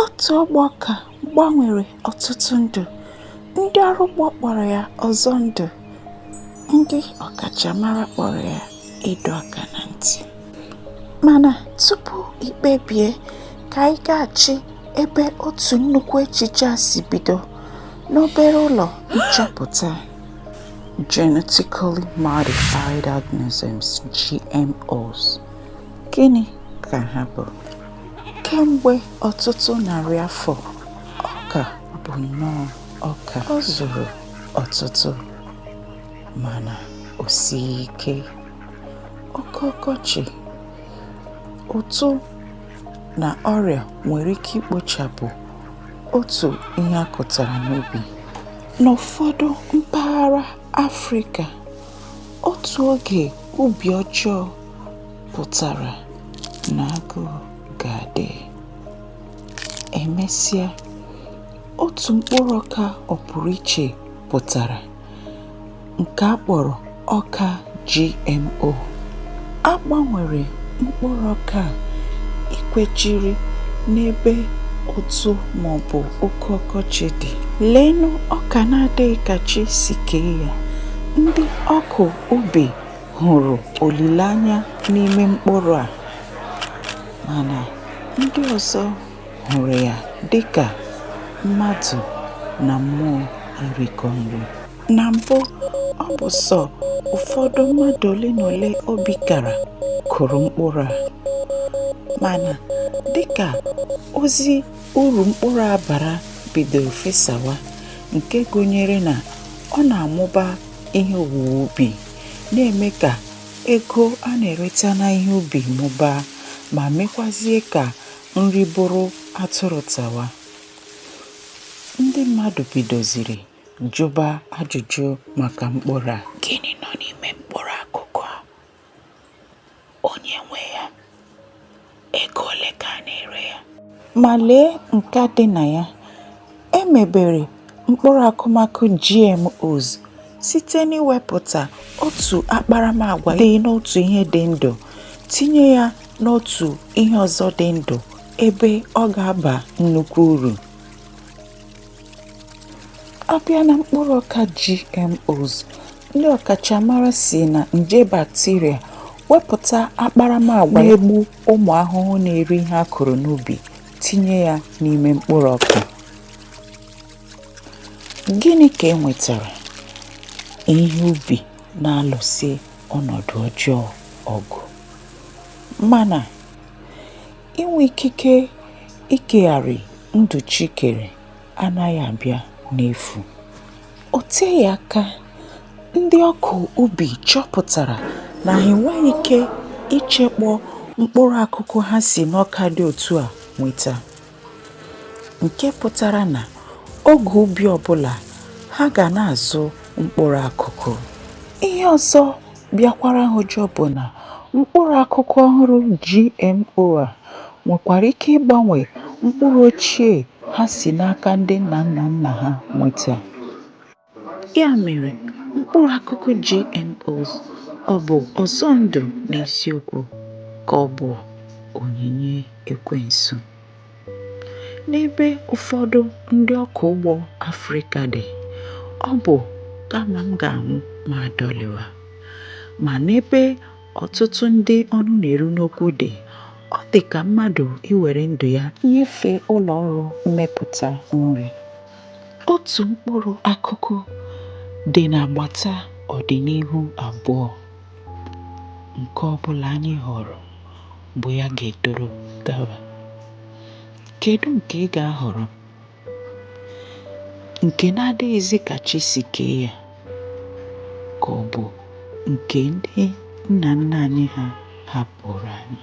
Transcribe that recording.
otu ọgba ọka gbanwere ọtụtụ ndụ. Ndị ọrụ ugbo kpọrọ ya ọzọ ndụ. Ndị ọkachamara kpọrọ ya ịdọ aka na ntị. Mana tupu ikpebie ka anyị gaghachi ebe otu nnukwu echiche a si bido, n'obere ụlọ nchọpụta Genetically Modified Organisms (GMOs). Gịnị ka ha bụ? Kemgbe ọtụtụ narị afọ, ọka bụ nnọọ ọka. Ọ zụrụ ọtụtụ, mana o sighị ike. Oke ọkọchị, ụtụ na ọrịa nwere ike ikpochapụ otu ihe a kụtara n'ubi. N'ụfọdụ mpaghara Afrịka, otu oge ubi ọjọọ pụtara na agụụ ga-adị. Emesịa, otu mkpụrụ ọka ọpụrụiche pụtara, nke a kpọrọ ọka GMO. A gbanwere mkpụrụ ọka ikwechiri n'ebe ụtụ maọbụ oke ọkọchị dị. Leenụ ọka na-adịghị ka chi si kee ya. Ndị ọkụ ubi hụrụ olileanya n'ime mkpụrụ a, mana ndị ọzọ hụrụ ya dịka mmadụ na mmụọ irikọ nri. Na mbụ, ọ bụ sọ ụfọdụ mmadụ ole na ole obi kara kụrụ mkpụrụ a, mana dịka ozi uru mkpụrụ a bara bidoro fesawa, nke gụnyere na ọ na-amụba ihe owuwe ubi, na-eme ka ego a na-ereta na ihe ubi mụbaa, ma mekwazie ka nri bụrụ atụrụ tawa. Ndị mmadụ bidoziri jụba ajụjụ maka mkpụrụ a. Gịnị nọ n'ime mkpụrụ akụkụ a? Onye nwe ya? Ego ole ka a na-ere ya? Ma lee nka dị na ya. Emebere mkpụrụ akụmakụ GMOs site n'iwepụta otu akparamagwa dị n'otu ihe dị ndụ, tinye ya n'otu ihe ọzọ dị ndụ, ebe ọ ga-aba nnukwu uru. Abịa na mkpụrụ ọka GMOs, ndị ọkachamara si na nje bakteria wepụta akparamagwa na-egbu ụmụ ahụhụ na-eri ihe a kụrụ n'ubi, tinye ya n'ime mkpụrụ ọka. Gịnị ka e nwetara? Ihe ubi na-alụsị ọnọdụ ọjọọ ọgụ. Mana inwe ikike ikegharị ndụ chi kere anaghị abịa n'efu. O teghị aka, ndị ọkụ ubi chọpụtara na ha enweghị ike ichekpọ mkpụrụ akụkụ ha si n'ọka dị otu a nweta, nke pụtara na oge ubi ọbụla ha ga na-azụ mkpụrụ akụkụ. Ihe ọzọ bịakwara ha ụjọ bụ na mkpụrụ akụkụ ọhụrụ GMO a nwekwara ike ịgbanwe mkpụrụ ochie ha si n'aka ndị nna nna ha nweta. Ya mere, mkpụrụ akụkụ GMOs ọ bụ ọzọ ndụ n'isiokwu ka ọ bụ onyinye ekwensu? N'ebe ụfọdụ ndị ọka ugbo Afrịka dị, ọ bụ kama m ga-anwụ ma dọlịwa. Ma n'ebe ọtụtụ ndị ọnụ na-eru n'okwu dị, ọ dị ka mmadụ iwere ndụ ya nyefee ụlọ ọrụ mmepụta nri. Otu mkpụrụ akụkụ dị n'agbata ọdịnihu abụọ. Nke ọbụla anyị họrọ bụ ya ga-etoro gawa. Kedu nke ị ga-ahọrọ? Nke na-adịghịzi ka chi si kee ya, ka ọ bụ nke ndị nna nna anyị ha hapụrụ anyị?